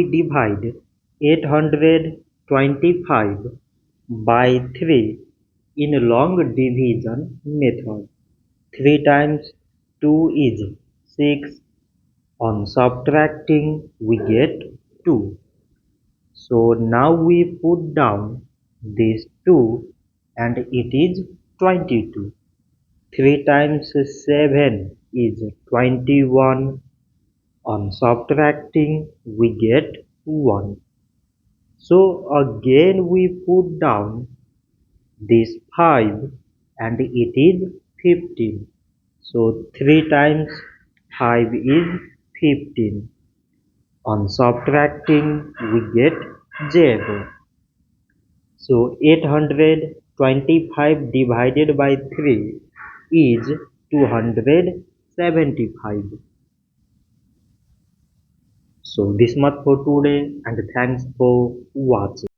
divide 825 by 3 in long division method. 3 times 2 is 6. On subtracting we get 2. So now we put down this 2 and it is 22. 3 times 7 is 21. On subtracting we get 1. So again we put down this 5 and it is 15. So 3 times 5 is 15. On subtracting we get 0. So 825 divided by 3 is 275. So this much for today and thanks for watching.